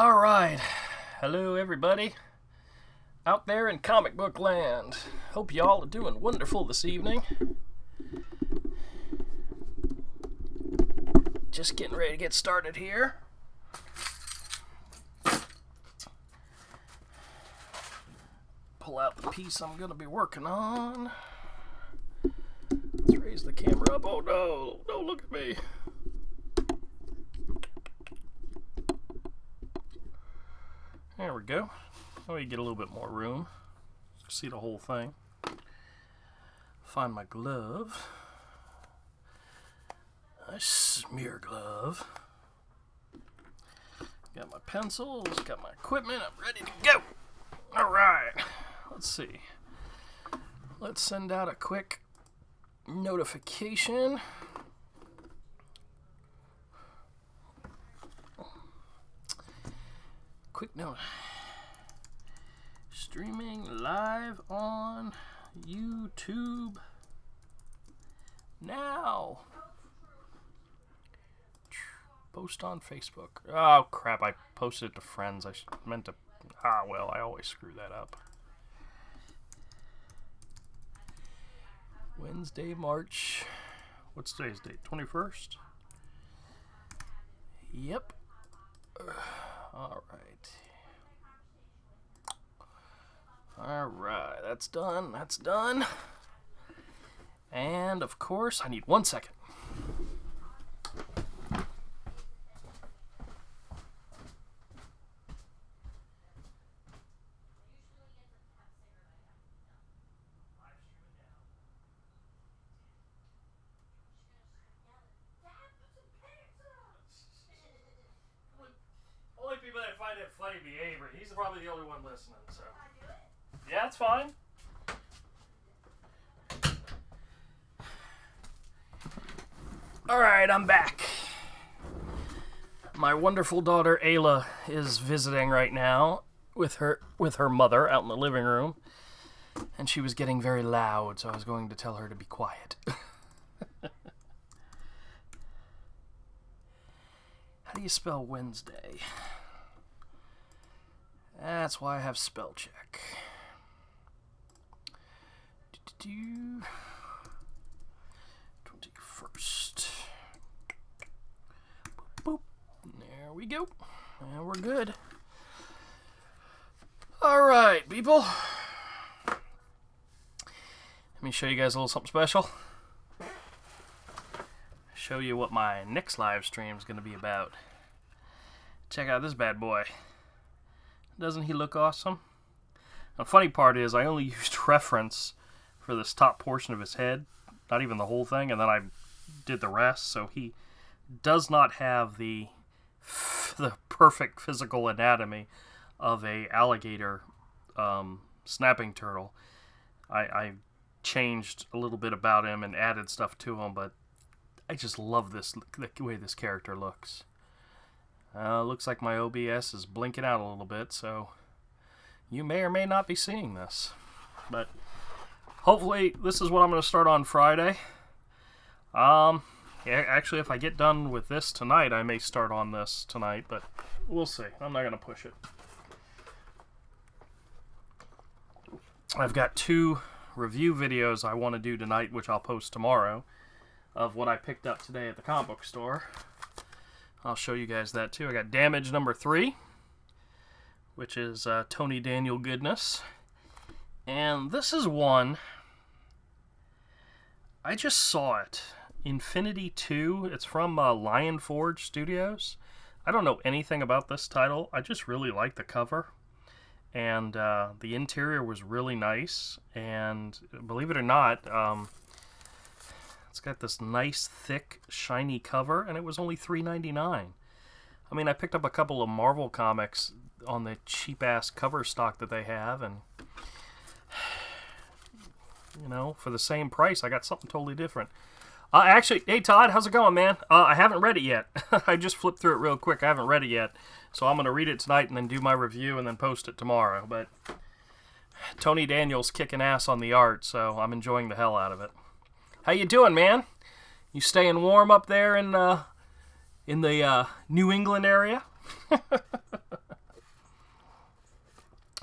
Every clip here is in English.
All right. Hello, everybody. Out there in comic book land. Hope y'all are doing wonderful this evening. Just getting ready to get started here. Pull out the piece I'm going to be working on. Let's raise the camera up. Oh no, don't look at me. There we go. Now we get a little bit more room. See the whole thing. Find my glove. A smear glove. Got my pencils, got my equipment, I'm ready to go. Alright, let's see. Let's send out a quick notification. Quick note. Streaming live on YouTube now. Post on Facebook. Oh crap, I posted it to friends. I meant to. Well, I always screw that up. Wednesday, March. What's today's date? 21st? Yep. Alright, that's done, that's done. And of course, I need 1 second. Only people that find it funny be Avery. He's probably the only one listening, so. Yeah, it's fine. Alright, I'm back. My wonderful daughter Ayla is visiting right now with her mother out in the living room. And she was getting very loud, so I was going to tell her to be quiet. How do you spell Wednesday? That's why I have spell check. 21st. Boop. There we go. And we're good. Alright, people. Let me show you guys a little something special. Show you what my next live stream is going to be about. Check out this bad boy. Doesn't he look awesome? The funny part is I only used reference for this top portion of his head, not even the whole thing, and then I did the rest, so he does not have the perfect physical anatomy of a alligator snapping turtle. I changed a little bit about him and added stuff to him, but I just love the way this character looks. Looks like my OBS is blinking out a little bit, so you may or may not be seeing this. But hopefully this is what I'm going to start on Friday. Yeah, actually, if I get done with this tonight, I may start on this tonight, but we'll see. I'm not going to push it. I've got 2 review videos I want to do tonight, which I'll post tomorrow, of what I picked up today at the comic book store. I'll show you guys that too. I got Damage number 3, which is Tony Daniel goodness. And this is one, I just saw it. Infinity 2. It's from Lion Forge Studios. I don't know anything about this title. I just really like the cover. And the interior was really nice. And believe it or not, it's got this nice, thick, shiny cover, and it was only $3.99. I mean, I picked up a couple of Marvel comics on the cheap-ass cover stock that they have, and, you know, for the same price, I got something totally different. Actually, hey, Todd, how's it going, man? I haven't read it yet. I just flipped through it real quick. I haven't read it yet, so I'm going to read it tonight and then do my review and then post it tomorrow, but Tony Daniel's kicking ass on the art, so I'm enjoying the hell out of it. How you doing, man? You staying warm up there in the New England area?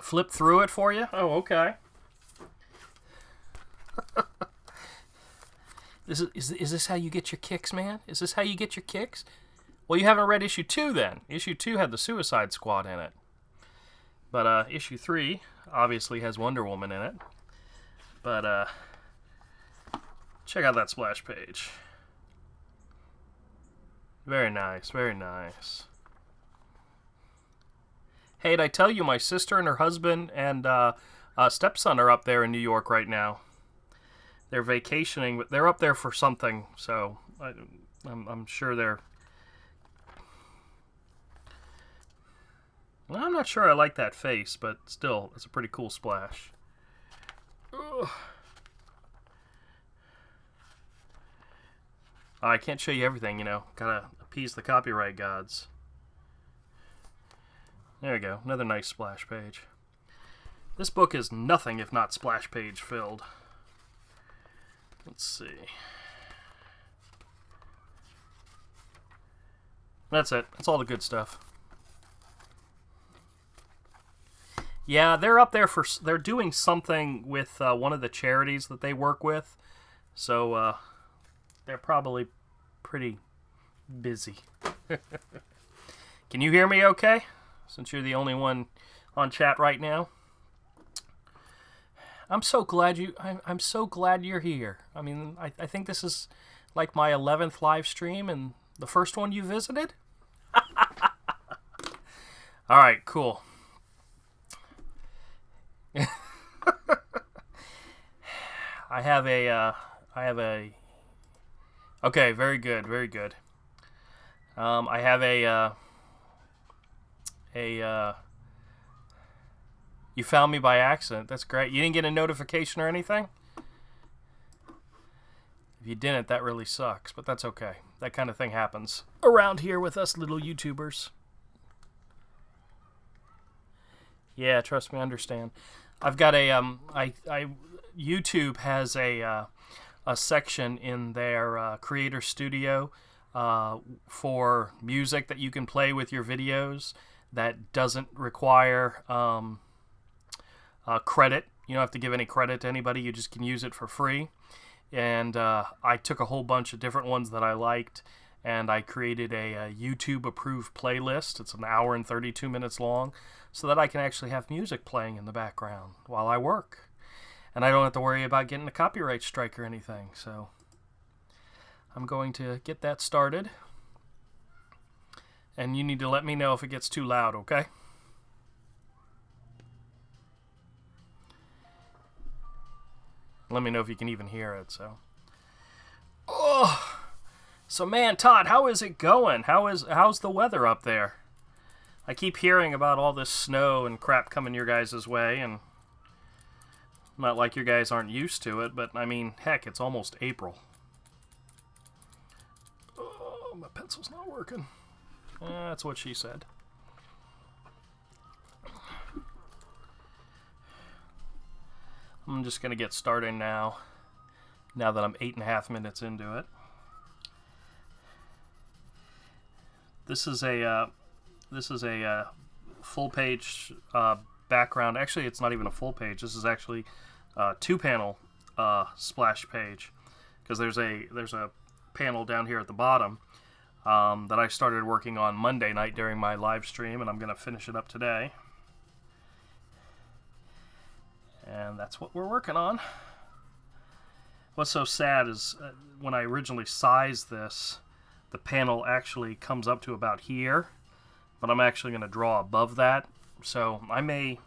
flip through it for you? Oh, okay. Is this how you get your kicks, man? Is this how you get your kicks? Well, you haven't read issue 2 then. Issue 2 had the Suicide Squad in it. But issue 3 obviously has Wonder Woman in it. But check out that splash page. Very nice, very nice. Hey, did I tell you my sister and her husband and stepson are up there in New York right now? They're vacationing. They're up there for something, so I'm sure they're... Well, I'm not sure I like that face, but still, it's a pretty cool splash. Ugh. I can't show you everything, you know. Gotta appease the copyright gods. There you go. Another nice splash page. This book is nothing if not splash page filled. Let's see. That's it. That's all the good stuff. Yeah, they're up there for... They're doing something with one of the charities that they work with. So, they're probably pretty busy. Can you hear me okay? Since you're the only one on chat right now. I'm so glad I'm so glad you're here. I mean, I think this is like my 11th live stream and the first one you visited. All right, cool. I have a okay, very good, very good. I have you found me by accident. That's great. You didn't get a notification or anything? If you didn't, that really sucks, but that's okay. That kind of thing happens around here with us little YouTubers. Yeah, trust me, I understand. I've got a YouTube has a section in their creator studio for music that you can play with your videos that doesn't require credit. You don't have to give any credit to anybody. You just can use it for free. And I took a whole bunch of different ones that I liked, and I created a YouTube approved playlist. It's an hour and 32 minutes long, so that I can actually have music playing in the background while I work. And I don't have to worry about getting a copyright strike or anything. So I'm going to get that started. And you need to let me know if it gets too loud, okay? Let me know if you can even hear it, so. Oh! So, man, Todd, how is it going? How's the weather up there? I keep hearing about all this snow and crap coming your guys' way, and not like you guys aren't used to it, but, I mean, heck, it's almost April. Oh, my pencil's not working. That's what she said. I'm just going to get started now that I'm 8.5 minutes into it. This is a full page background. Actually, it's not even a full page. This is actually a 2-panel splash page, because there's a panel down here at the bottom that I started working on Monday night during my live stream, and I'm going to finish it up today. And that's what we're working on. What's so sad is when I originally sized this, the panel actually comes up to about here, but I'm actually going to draw above that. So I may,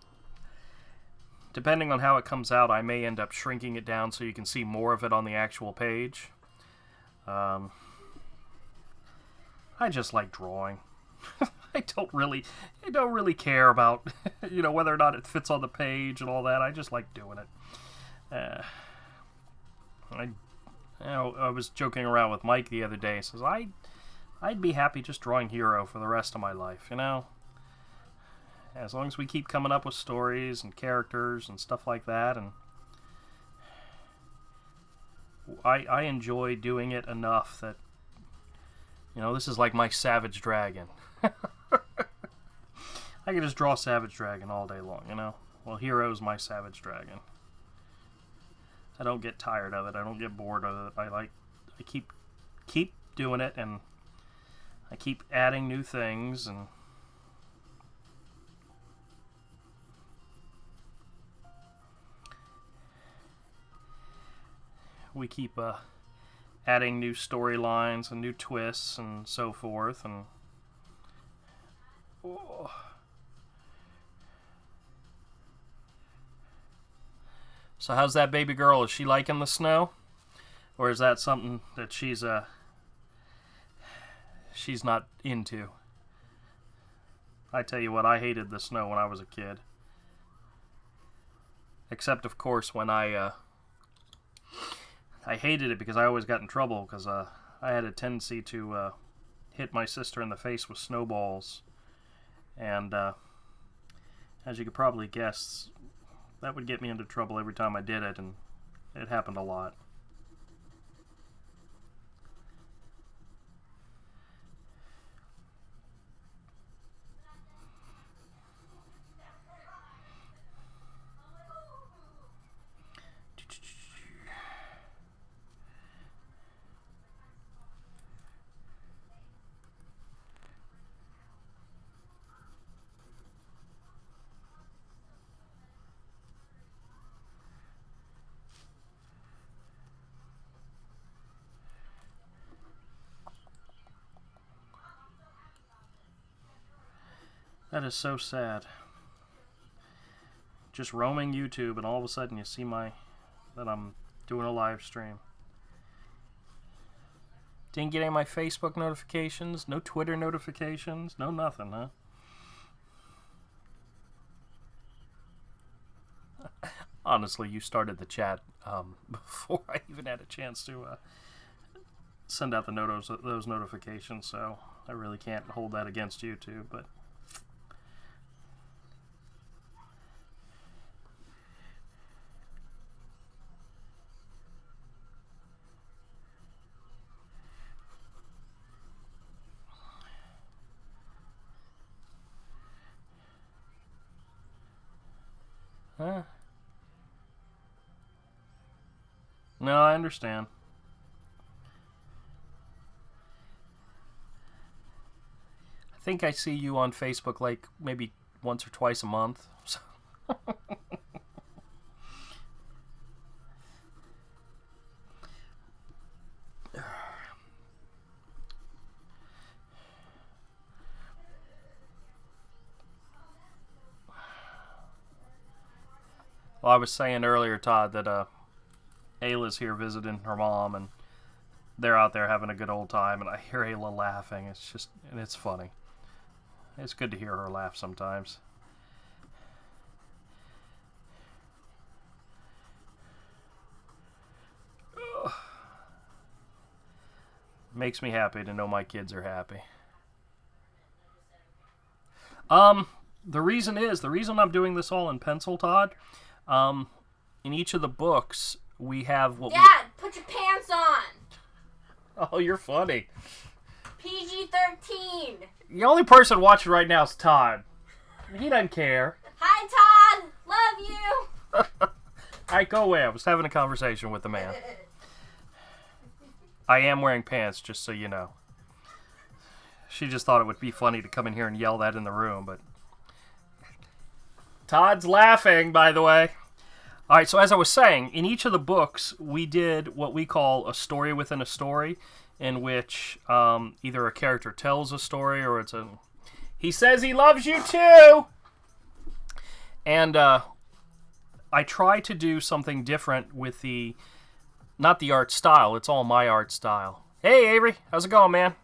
depending on how it comes out, I may end up shrinking it down so you can see more of it on the actual page. I just like drawing. I don't really care about whether or not it fits on the page and all that. I just like doing it. I was joking around with Mike the other day. He says I'd be happy just drawing Hero for the rest of my life. As long as we keep coming up with stories and characters and stuff like that, and I enjoy doing it enough that this is like my Savage Dragon. I can just draw Savage Dragon all day long, Well, Hero's my Savage Dragon. I don't get tired of it. I don't get bored of it. I keep doing it, and I keep adding new things, and we keep adding new storylines and new twists and so forth, and So how's that baby girl? Is she liking the snow? Or is that something that she's not into? I tell you what, I hated the snow when I was a kid. Except, of course, when I hated it because I always got in trouble because I had a tendency to hit my sister in the face with snowballs. And as you could probably guess, that would get me into trouble every time I did it, and it happened a lot. That is so sad. Just roaming YouTube, and all of a sudden you see that I'm doing a live stream. Didn't get any of my Facebook notifications, no Twitter notifications, no nothing, huh? Honestly, you started the chat before I even had a chance to send out those notifications, so I really can't hold that against YouTube, but no, I understand. I think I see you on Facebook like maybe once or twice a month. Well, I was saying earlier, Todd, that Ayla's here visiting her mom, and they're out there having a good old time, and I hear Ayla laughing. And it's funny. It's good to hear her laugh sometimes. Ugh. Makes me happy to know my kids are happy. The reason I'm doing this all in pencil, Todd, in each of the books, we have what Dad, put your pants on! Oh, you're funny. PG-13. The only person watching right now is Todd. He doesn't care. Hi, Todd. Love you. Alright, go away. I was having a conversation with the man. I am wearing pants, just so you know. She just thought it would be funny to come in here and yell that in the room, but Todd's laughing, by the way. Alright, so as I was saying, in each of the books, we did what we call a story within a story, in which either a character tells a story, or it's he says he loves you too! And I try to do something different with not the art style, it's all my art style. Hey, Avery, how's it going, man?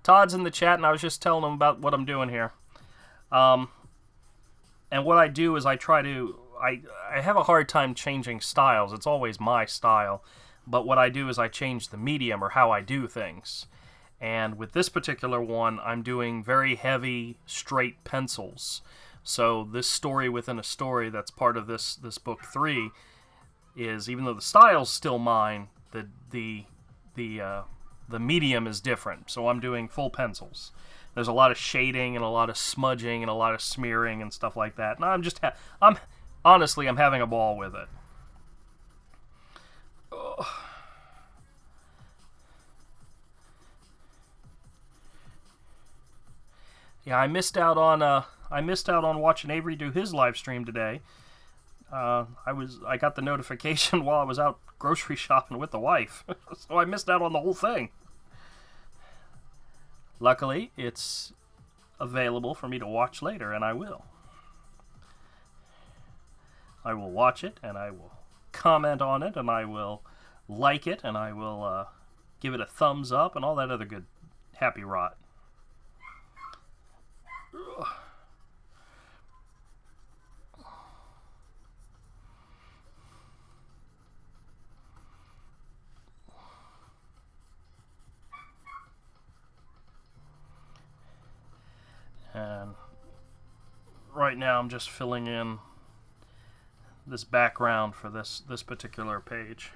Todd's in the chat, and I was just telling him about what I'm doing here. And what I do is I have a hard time changing styles. It's always my style. But what I do is I change the medium, or how I do things. And with this particular one, I'm doing very heavy, straight pencils. So this story within a story that's part of this book 3 is, even though the style's still mine, the medium is different. So I'm doing full pencils. There's a lot of shading and a lot of smudging and a lot of smearing and stuff like that. And I'm honestly, I'm having a ball with it. Ugh. Yeah, I missed out on watching Avery do his live stream today. I got the notification while I was out grocery shopping with the wife, so I missed out on the whole thing. Luckily, it's available for me to watch later, and I will. I will watch it, and I will comment on it, and I will like it, and I will give it a thumbs up, and all that other good happy rot. Ugh. And right now I'm just filling in this background for this particular page.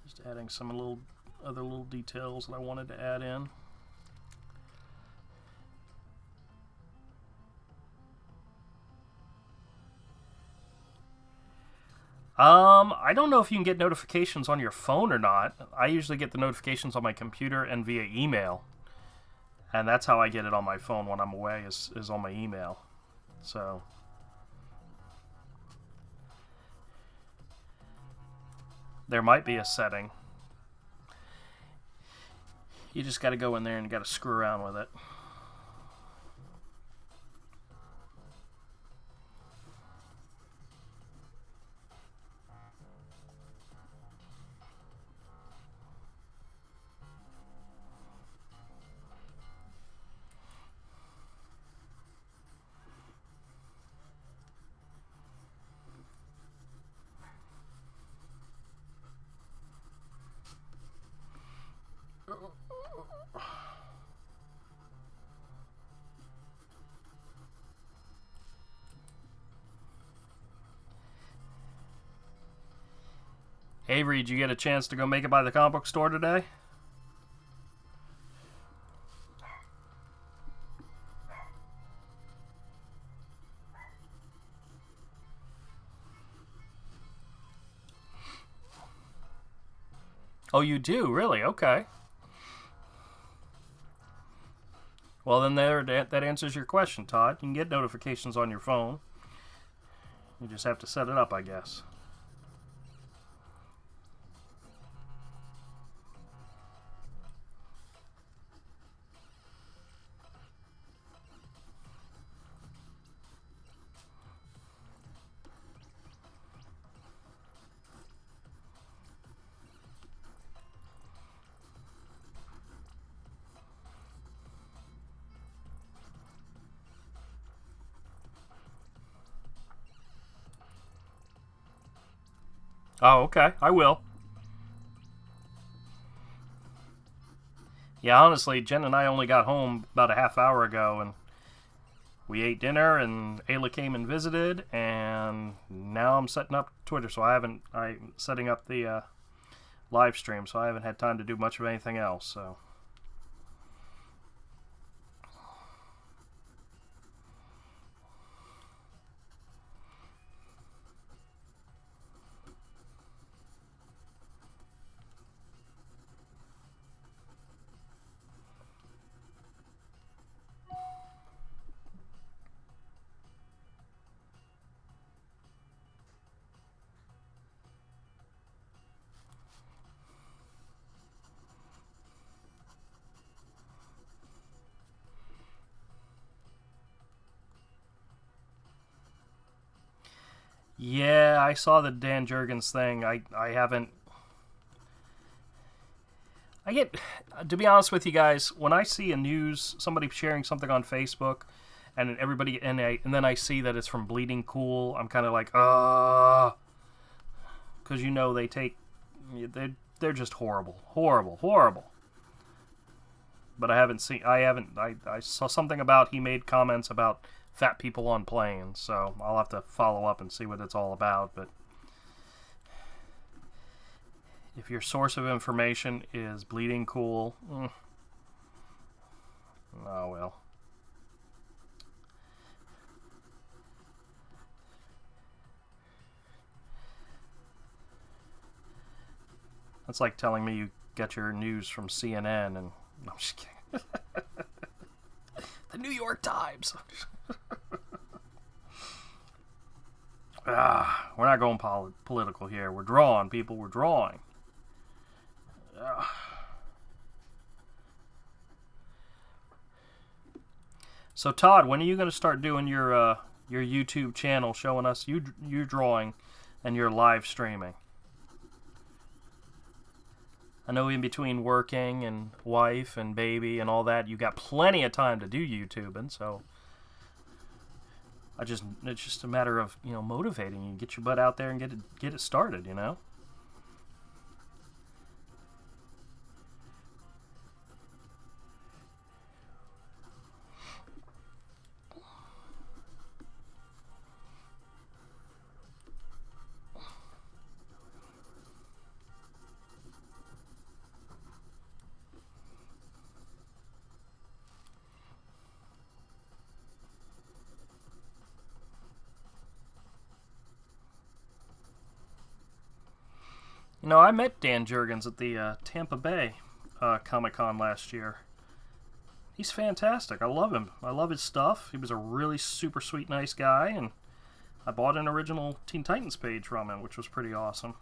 Just adding some other little details that I wanted to add in. I don't know if you can get notifications on your phone or not. I usually get the notifications on my computer and via email. And that's how I get it on my phone when I'm away, is on my email. So there might be a setting. You just got to go in there and you got to screw around with it. Avery, did you get a chance to go make it by the comic book store today? Oh, you do? Really? Okay. Well, then that answers your question, Todd. You can get notifications on your phone. You just have to set it up, I guess. Oh, okay. I will. Yeah, honestly, Jen and I only got home about a half hour ago, and we ate dinner, and Ayla came and visited, and now I'm setting up Twitter, so I'm setting up the live stream, so I haven't had time to do much of anything else, so. Yeah, I saw the Dan Jurgens thing. I haven't. I get, to be honest with you guys, when I see somebody sharing something on Facebook, and then I see that it's from Bleeding Cool, I'm kind of like, because they're just horrible, horrible. But I saw something about he made comments about fat people on planes, so I'll have to follow up and see what it's all about. But if your source of information is Bleeding Cool, Oh, well. That's like telling me you get your news from CNN and... No, I'm just kidding. The New York Times. We're not going political here. We're drawing, people. We're drawing. So, Todd, when are you going to start doing your YouTube channel, showing us you drawing and your live streaming? I know in between working and wife and baby and all that, you got plenty of time to do YouTubing. So, it's just a matter of motivating you, get your butt out there and get it started. I met Dan Jurgens at the Tampa Bay Comic-Con last year. He's fantastic. I love him. I love his stuff. He was a really super sweet, nice guy, and I bought an original Teen Titans page from him, which was pretty awesome.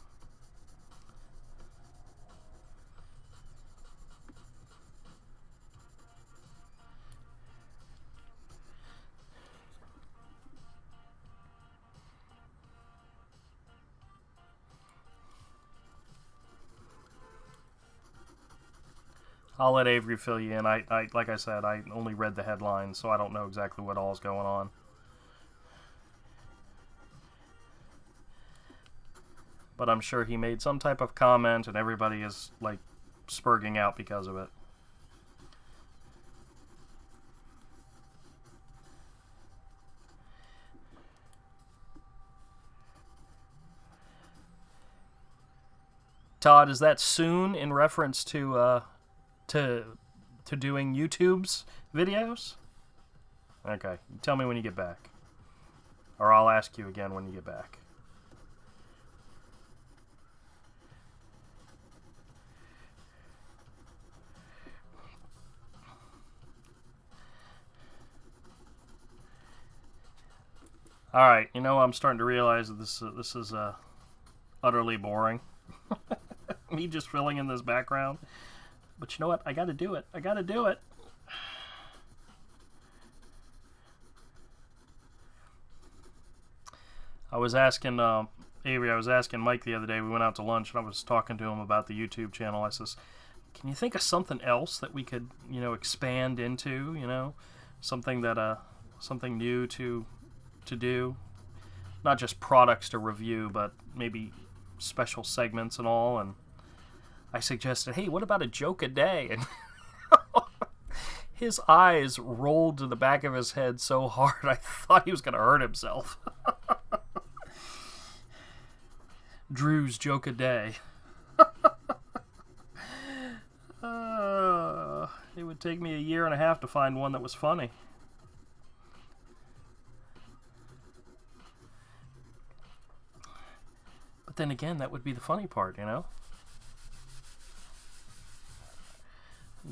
I'll let Avery fill you in. I like I said, I only read the headlines, so I don't know exactly what all's going on. But I'm sure he made some type of comment, and everybody is, like, spurging out because of it. Todd, is that soon in reference to doing YouTube's videos? Okay, tell me when you get back. Or I'll ask you again when you get back. Alright, I'm starting to realize that this is utterly boring. Me just filling in this background. But you know what? I gotta do it. I gotta do it. I was asking Avery, I was asking Mike the other day, we went out to lunch, and I was talking to him about the YouTube channel. I says, can you think of something else that we could, expand into, something that, something new to do? Not just products to review, but maybe special segments and all, and I suggested, hey, what about a joke a day? And his eyes rolled to the back of his head so hard, I thought he was going to hurt himself. Drew's joke a day. It would take me 1.5 years to find one that was funny. But then again, that would be the funny part,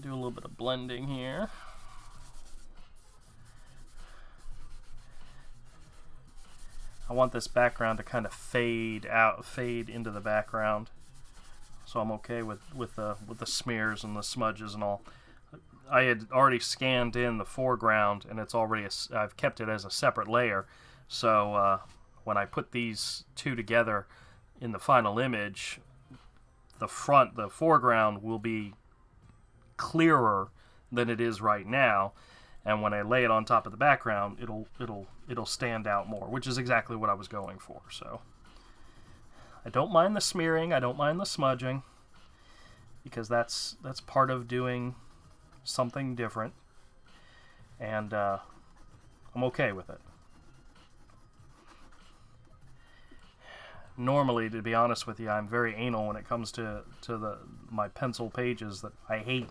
Do a little bit of blending here. I want this background to kind of fade into the background, so I'm okay with the smears and the smudges and all. I had already scanned in the foreground, and it's already I've kept it as a separate layer. So when I put these two together in the final image, the foreground will be clearer than it is right now, and when I lay it on top of the background, it'll stand out more, which is exactly what I was going for. So I don't mind the smearing, I don't mind the smudging, because that's part of doing something different, and I'm okay with it. normally, to be honest with you, I'm very anal when it comes to my pencil pages. That I hate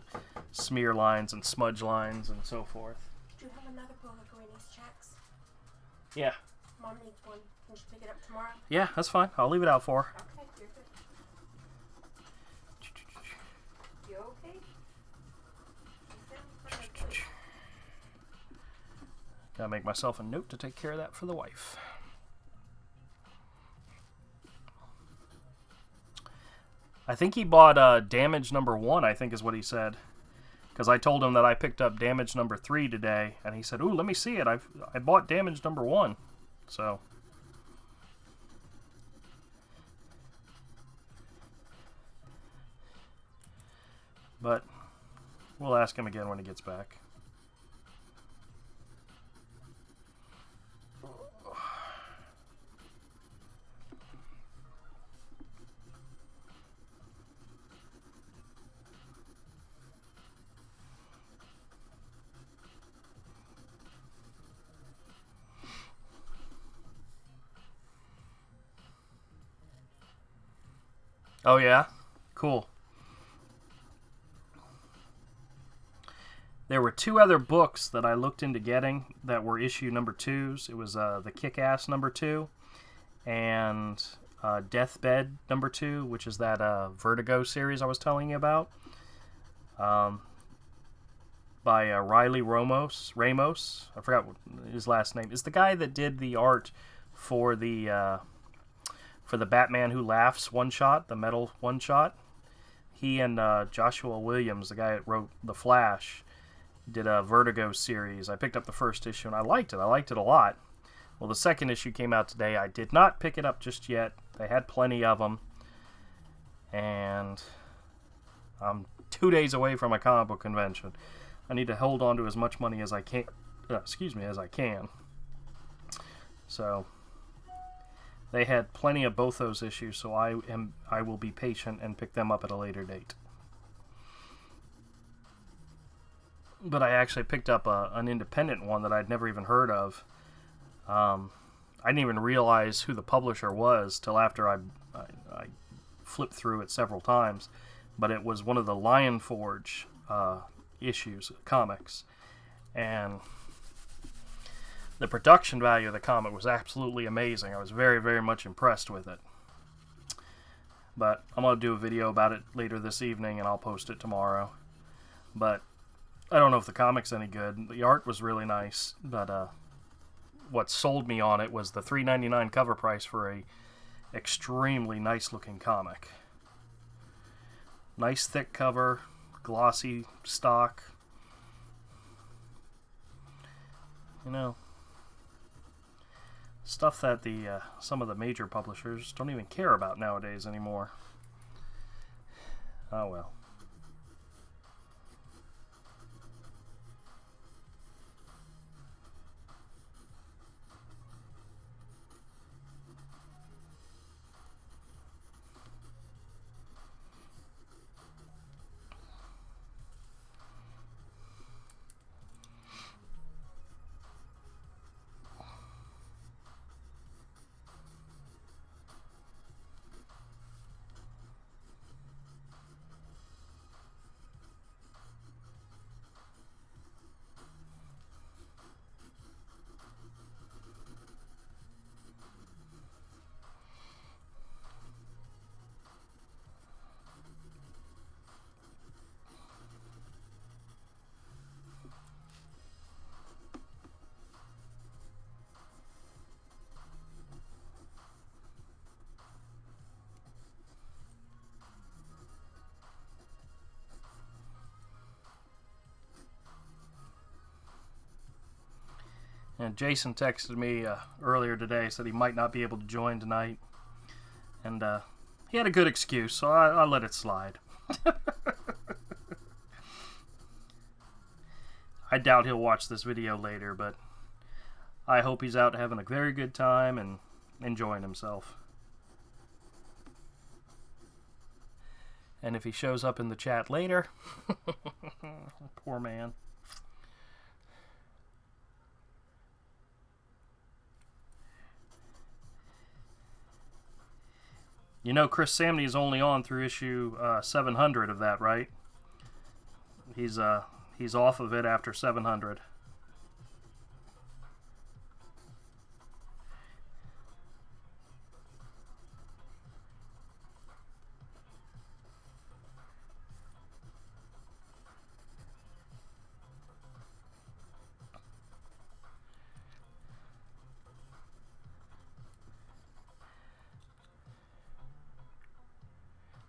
smear lines and smudge lines and so forth. Do you have another book of Granny's checks? Yeah. Mom needs one. Can you pick it up tomorrow? Yeah, that's fine. I'll leave it out for her. Okay, you're good. You okay? You sound good. Gotta make myself a note to take care of that for the wife. I think he bought Damage #1, I think is what he said. Because I told him that I picked up Damage #3 today, and he said, "Ooh, let me see it. I bought Damage #1." So, but we'll ask him again when he gets back. Oh yeah? Cool. There were 2 other books that I looked into getting that were issue #2s. It was the Kick-Ass #2 and Deathbed #2, which is that Vertigo series I was telling you about, by Riley Ramos. I forgot what his last name. It's the guy that did the art for the Batman Who Laughs one-shot, the metal one-shot. He and Joshua Williams, the guy that wrote The Flash, did a Vertigo series. I picked up the first issue and I liked it. I liked it a lot. Well, the second issue came out today. I did not pick it up just yet. They had plenty of them. And I'm 2 days away from a comic book convention. I need to hold on to as much money as I can. As I can. So they had plenty of both those issues, so I will be patient and pick them up at a later date. But I actually picked up an independent one that I'd never even heard of. I didn't even realize who the publisher was till after I flipped through it several times. But it was one of the Lion Forge issues, comics. And the production value of the comic was absolutely amazing. I was very, very much impressed with it. But I'm going to do a video about it later this evening, and I'll post it tomorrow. But I don't know if the comic's any good. The art was really nice, but what sold me on it was the $3.99 cover price for a extremely nice-looking comic. Nice thick cover, glossy stock. You know, stuff that the some of the major publishers don't even care about nowadays anymore. Oh well. And Jason texted me earlier today, said he might not be able to join tonight. And he had a good excuse, so I let it slide. I doubt he'll watch this video later, but I hope he's out having a very good time and enjoying himself. And if he shows up in the chat later, poor man. You know Chris Samney is only on through issue 700 of that, right? He's off of it after 700.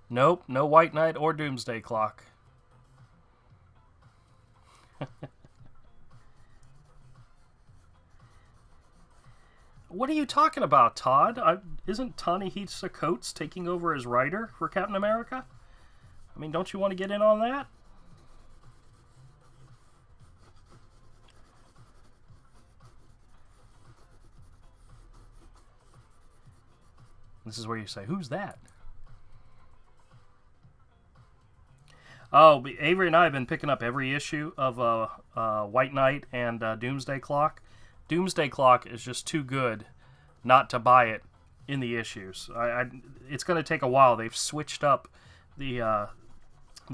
Nope, no White Knight or Doomsday Clock. What are you talking about, Todd? Isn't Ta-Nehisi Coates taking over as writer for Captain America? I mean, don't you want to get in on that? This is where you say, who's that? Oh, Avery and I have been picking up every issue of White Knight and Doomsday Clock. Doomsday Clock is just too good not to buy it in the issues. It's going to take a while. They've switched up the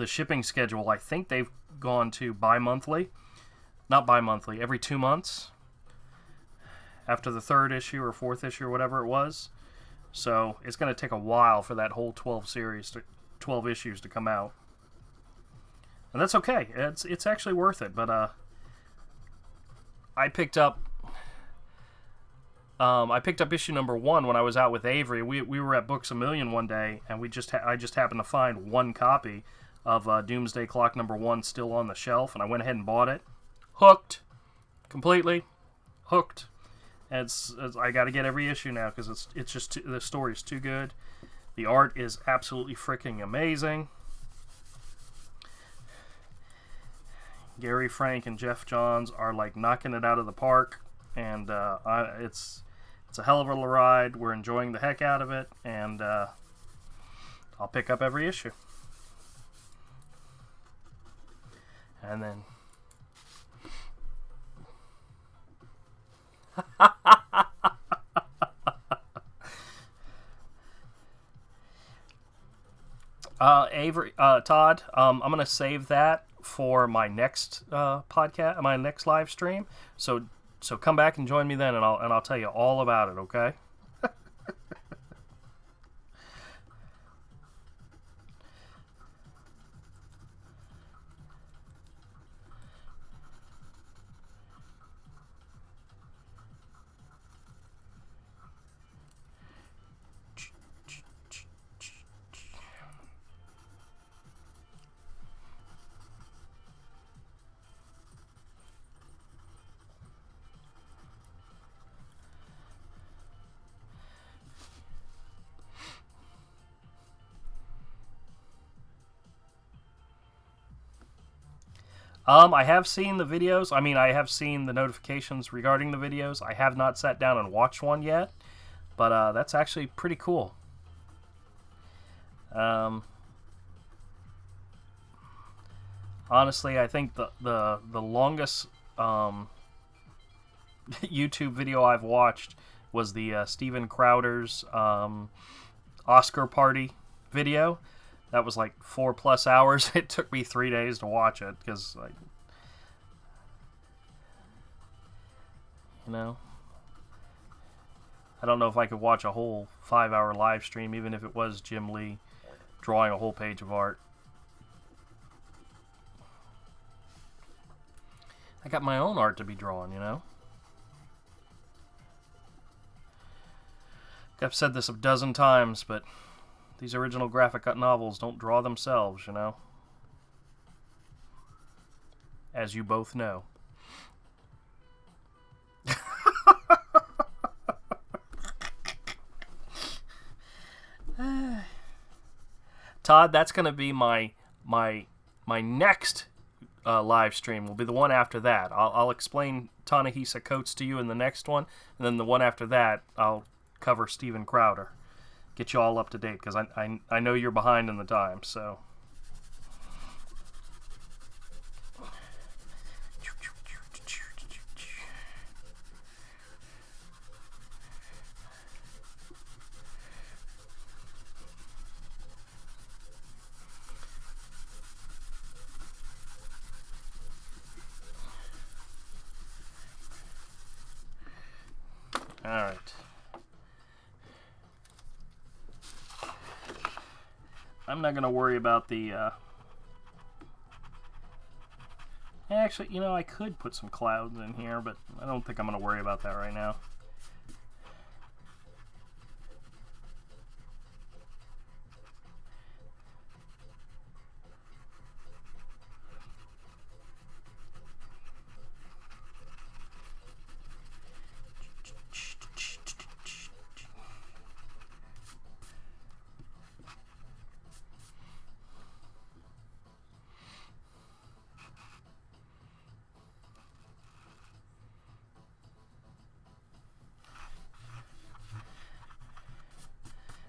shipping schedule. I think they've gone to bi-monthly. Not bi-monthly, every 2 months. After the 3rd issue or 4th issue or whatever it was. So it's going to take a while for that whole 12 issues to come out. And that's okay. It's actually worth it. But I picked up issue number 1 when I was out with Avery. We were at Books A Million one day, and I just happened to find one copy of Doomsday Clock number 1 still on the shelf, and I went ahead and bought it. Hooked, completely hooked. And I got to get every issue now because it's just the story's too good. The art is absolutely freaking amazing. Gary Frank and Jeff Johns are like knocking it out of the park, and it's a hell of a ride. We're enjoying the heck out of it, and I'll pick up every issue. And then Avery, Todd, I'm gonna save that for my next podcast, my next live stream. So come back and join me then, and I'll tell you all about it. Okay? I have seen the videos. I mean, I have seen the notifications regarding the videos. I have not sat down and watched one yet, but that's actually pretty cool. Honestly, I think the longest YouTube video I've watched was the Steven Crowder's Oscar party video. That was like 4+ hours. It took me 3 days to watch it because, like, you know, I don't know if I could watch a whole 5-hour live stream, even if it was Jim Lee drawing a whole page of art. I got my own art to be drawn, you know. I've said this a dozen times, but these original graphic novels don't draw themselves, you know. As you both know. Todd, that's going to be my next live stream. Will be the one after that. I'll explain Ta-Nehisi Coates to you in the next one, and then the one after that, I'll cover Steven Crowder. Get you all up to date, because I know you're behind in the time, so. I'm not going to worry about the... Actually, you know, I could put some clouds in here, but I don't think I'm going to worry about that right now.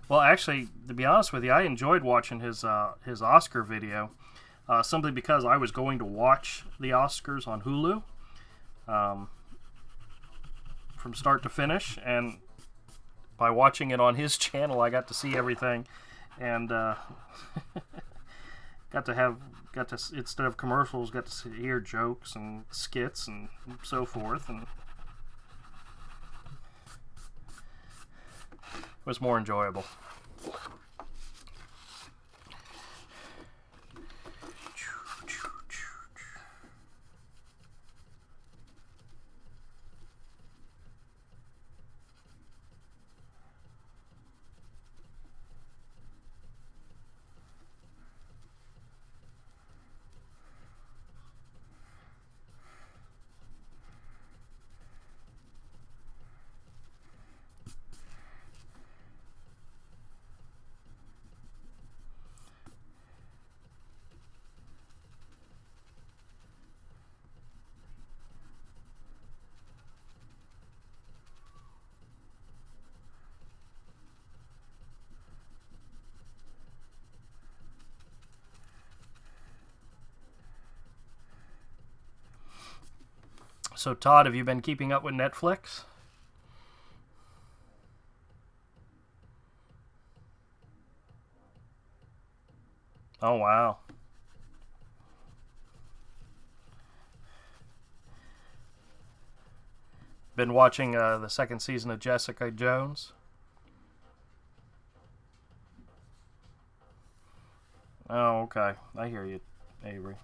Well, actually, to be honest with you, I enjoyed watching his Oscar video, simply because I was going to watch the Oscars on Hulu from start to finish, and by watching it on his channel, I got to see everything, and got to instead of commercials, got to hear jokes and skits and so forth, and it was more enjoyable. So, Todd, have you been keeping up with Netflix? Oh, wow. Been watching the second season of Jessica Jones? Oh, okay. I hear you, Avery.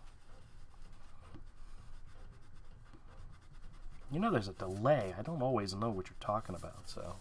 You know there's a delay. I don't always know what you're talking about, so...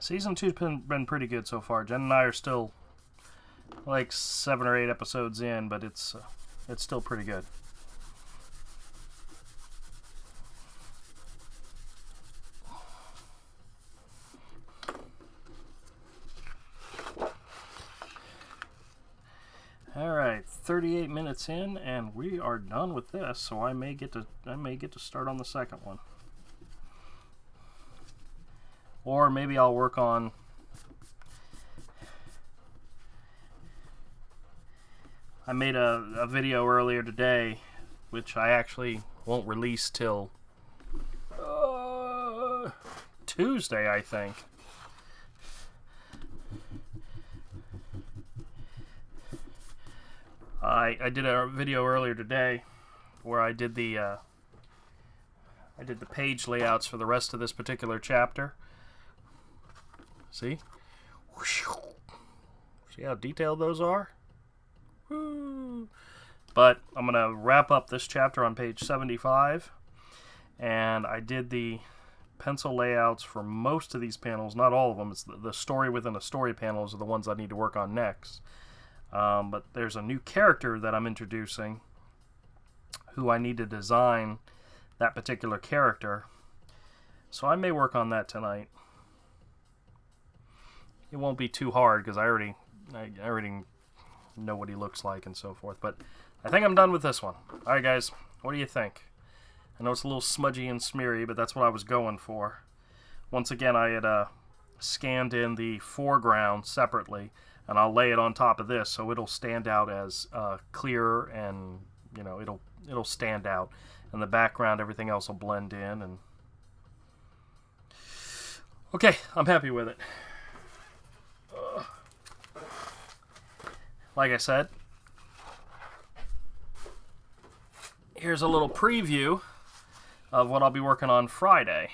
Season 2's been pretty good so far. Jen and I are still like 7 or 8 episodes in, but it's still pretty good. All right, 38 minutes in, and we are done with this. So I may get to start on the second one. Or maybe I'll work on... I made a video earlier today, which I actually won't release till Tuesday, I think. I did a video earlier today where I did the page layouts for the rest of this particular chapter. See? See how detailed those are? Woo. But I'm going to wrap up this chapter on page 75. And I did the pencil layouts for most of these panels. Not all of them. It's the story within a story panels are the ones I need to work on next. But there's a new character that I'm introducing who I need to design that particular character. So I may work on that tonight. It won't be too hard because I already know what he looks like and so forth. But I think I'm done with this one. All right, guys, what do you think? I know it's a little smudgy and smeary, but that's what I was going for. Once again, I had scanned in the foreground separately, and I'll lay it on top of this so it'll stand out as clearer, and it'll stand out. And the background, everything else will blend in. And okay, I'm happy with it. Like I said, here's a little preview of what I'll be working on Friday.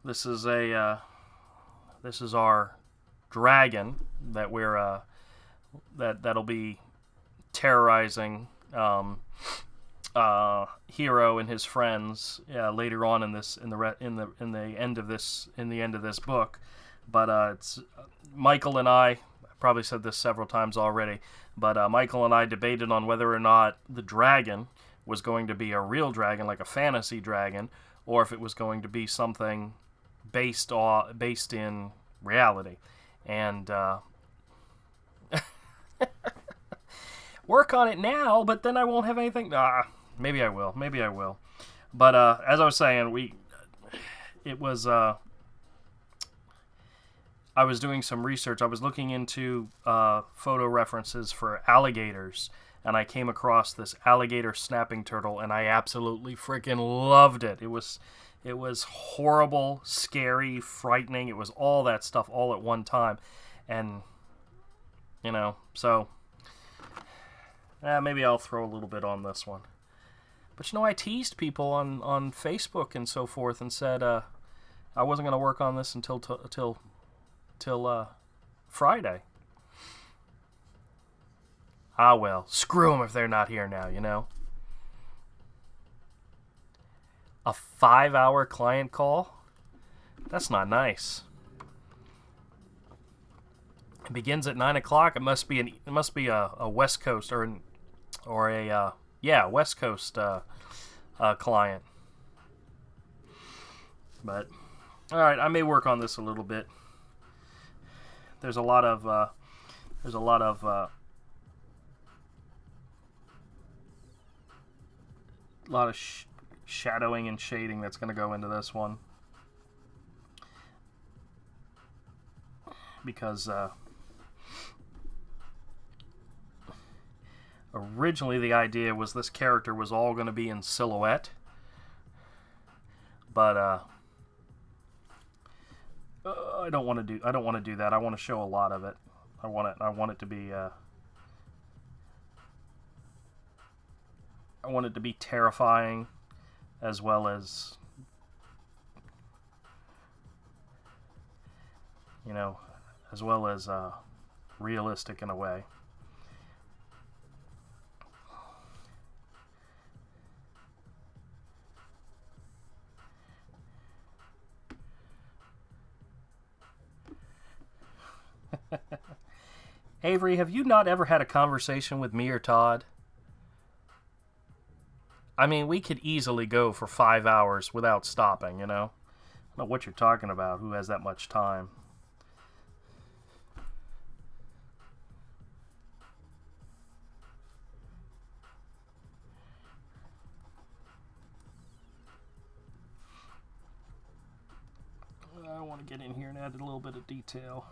This is our dragon that that'll be terrorizing Hero and his friends later on in the end of this book. But it's Michael and I probably said this several times already, but Michael and I debated on whether or not the dragon was going to be a real dragon, like a fantasy dragon, or if it was going to be something based in reality. And work on it now, but then I won't have anything. Maybe I will. But as I was saying, I was doing some research. I was looking into photo references for alligators, and I came across this alligator snapping turtle, and I absolutely freaking loved it. It was horrible, scary, frightening. It was all that stuff all at one time. And, so maybe I'll throw a little bit on this one. But, I teased people on Facebook and so forth and said I wasn't going to work on this until Friday. Well, screw them if they're not here now, A 5-hour client call? That's not nice. It begins at 9 o'clock. It must be a West Coast or a West Coast client. But all right, I may work on this a little bit. There's a lot of shadowing and shading that's going to go into this one, because originally the idea was this character was all going to be in silhouette, but I don't want to do that. I want to show a lot of it. I want it to be terrifying, as well as realistic in a way. Avery, have you not ever had a conversation with me or Todd? I mean, we could easily go for 5 hours without stopping, I don't know what you're talking about. Who has that much time? I want to get in here and add a little bit of detail.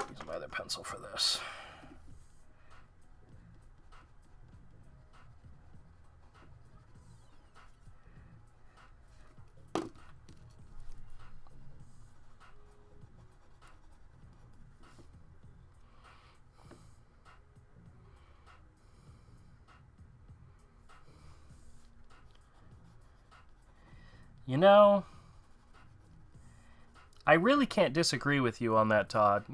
Use my other pencil for this. I really can't disagree with you on that, Todd,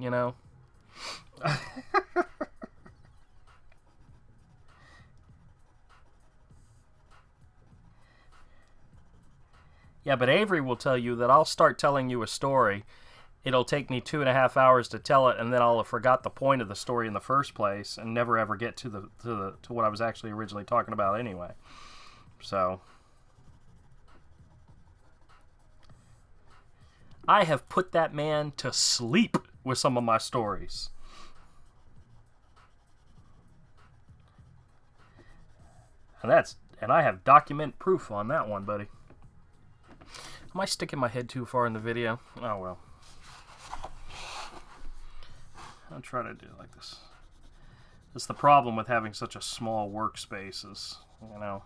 Yeah, but Avery will tell you that I'll start telling you a story, it'll take me 2.5 hours to tell it, and then I'll have forgot the point of the story in the first place and never ever get to what I was actually originally talking about anyway. So I have put that man to sleep with some of my stories. And I have document proof on that one, buddy. Am I sticking my head too far in the video? Oh well. I'll try to do it like this. That's the problem with having such a small workspace is, you know.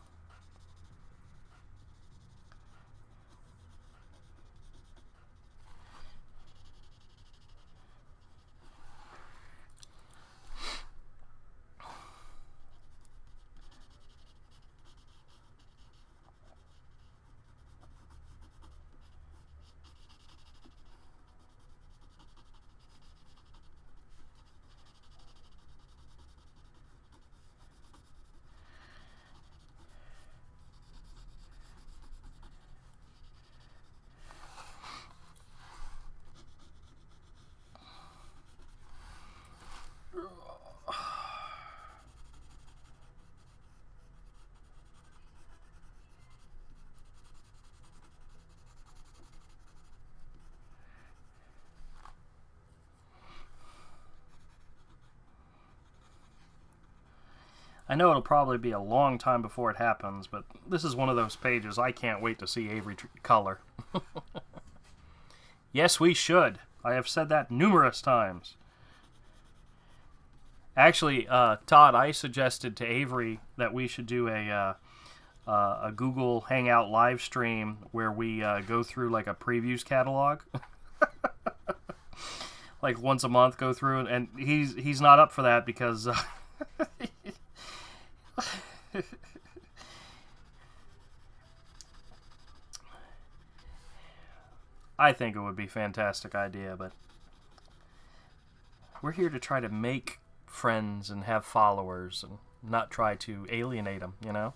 I know it'll probably be a long time before it happens, but this is one of those pages I can't wait to see Avery color. Yes, we should. I have said that numerous times. Actually, Todd, I suggested to Avery that we should do a Google Hangout live stream where we go through like a previews catalog. Like once a month, go through, and he's not up for that because I think it would be a fantastic idea, but we're here to try to make friends and have followers and not try to alienate them, you know?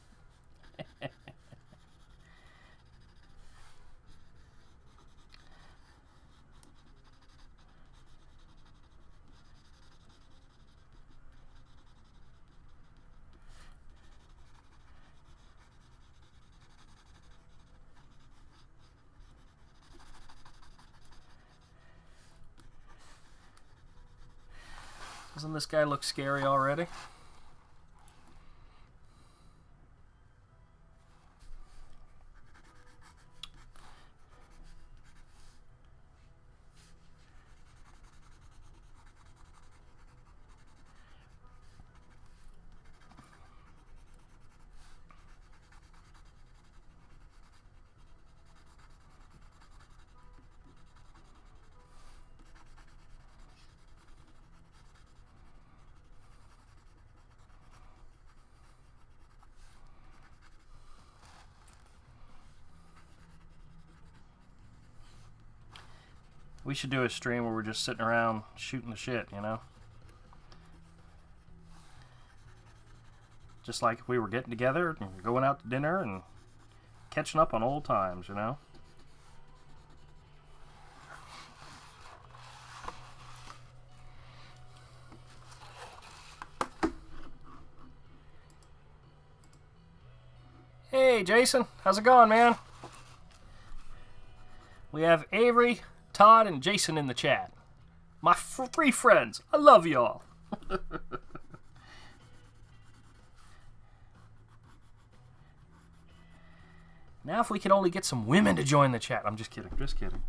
Doesn't this guy look scary already? We should do a stream where we're just sitting around shooting the shit, you know? Just like if we were getting together and going out to dinner and catching up on old times, you know? Hey, Jason. How's it going, man? We have Avery, Todd, and Jason in the chat. My 3 friends. I love y'all. Now if we could only get some women to join the chat. I'm just kidding. Just kidding.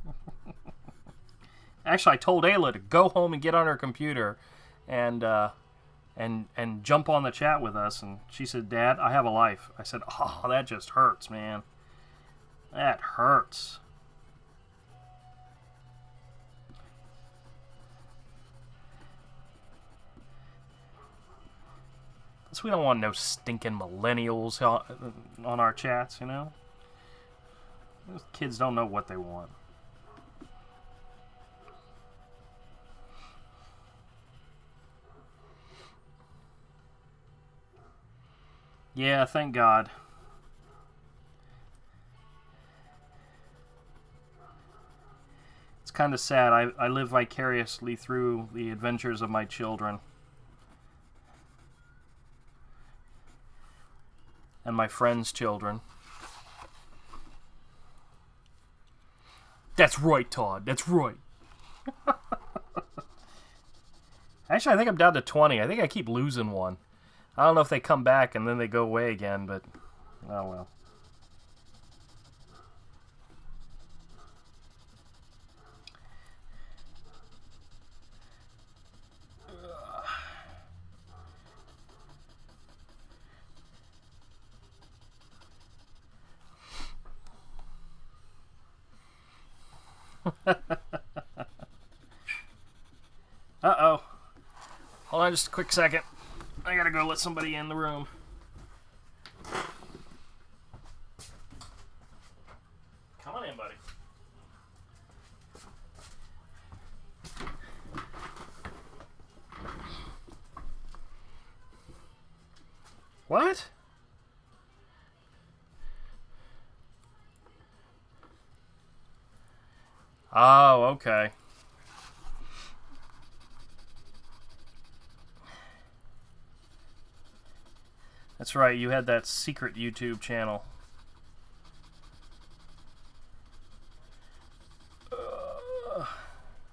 Actually, I told Ayla to go home and get on her computer and jump on the chat with us. And she said, Dad, I have a life. I said, oh, that just hurts, man. That hurts. So we don't want no stinking millennials on our chats, you know? Those kids don't know what they want. Yeah, thank God. kind of sad. I live vicariously through the adventures of my children. And my friends' children. That's right, Todd. That's right. Actually, I think I'm down to 20. I think I keep losing one. I don't know if they come back and then they go away again, but oh well. Uh-oh. Hold on just a quick second. I gotta go let somebody in the room. Come on in, buddy. What? Oh, okay. That's right, you had that secret YouTube channel.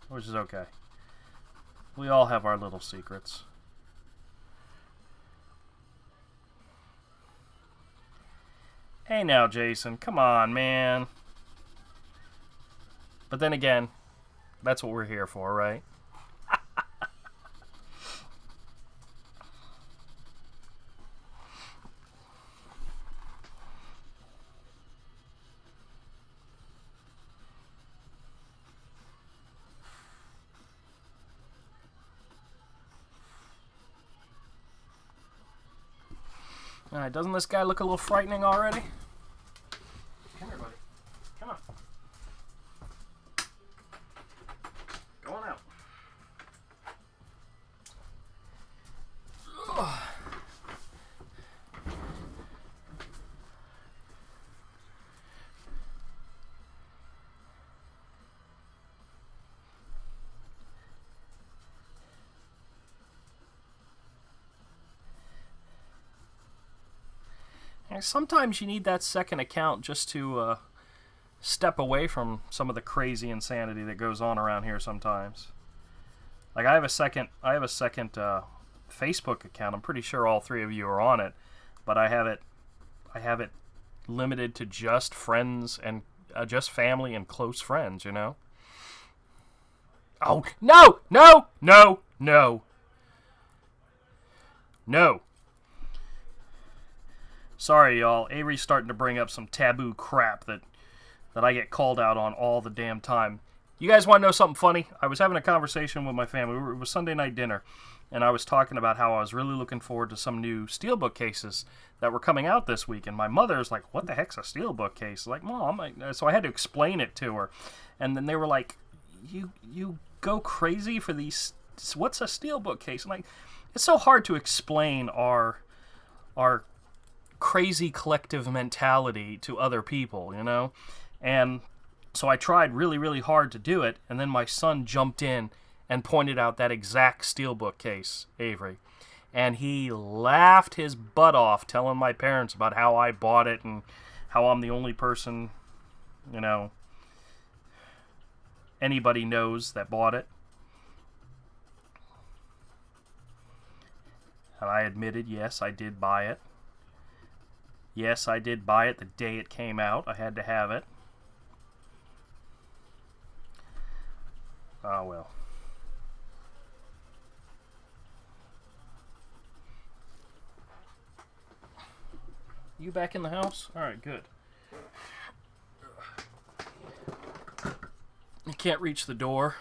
Which is okay. We all have our little secrets. Hey now, Jason, come on, man. But then again, that's what we're here for, right? Alright, doesn't this guy look a little frightening already? Come here, buddy. Come on. Go on out. Sometimes you need that second account just to step away from some of the crazy insanity that goes on around here sometimes. Like I have a second Facebook account. I'm pretty sure all three of you are on it, but I have it limited to just friends and just family and close friends, you know? Oh, no! No! No! No! No! Sorry, y'all. Avery's starting to bring up some taboo crap that I get called out on all the damn time. You guys want to know something funny? I was having a conversation with my family. It was Sunday night dinner, and I was talking about how I was really looking forward to some new steelbook cases that were coming out this week. And my mother's like, "What the heck's a steelbook case?" Like, Mom. So I had to explain it to her. And then they were like, you go crazy for these... What's a steelbook case? I'm like, it's so hard to explain our crazy collective mentality to other people, you know? And so I tried really, really hard to do it, and then my son jumped in and pointed out that exact steelbook case, Avery. And he laughed his butt off telling my parents about how I bought it and how I'm the only person, you know, anybody knows that bought it. And I admitted, yes, I did buy it. Yes, I did buy it the day it came out. I had to have it. Oh, well. You back in the house? Alright, good. I can't reach the door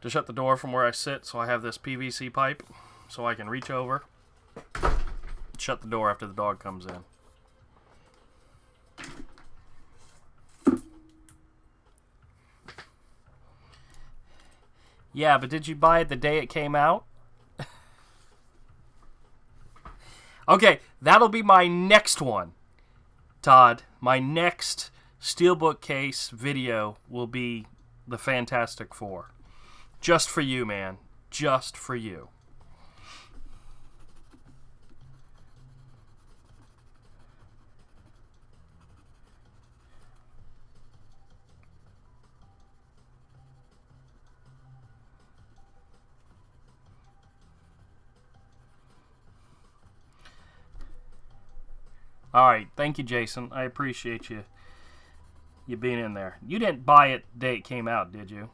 to shut the door from where I sit, so I have this PVC pipe so I can reach over, shut the door after the dog comes in. Yeah, but did you buy it the day it came out? Okay, that'll be my next one, Todd. My next steelbook case video will be the Fantastic Four. Just for you, man. Just for you. Alright, thank you, Jason. I appreciate you being in there. You didn't buy it the day it came out, did you?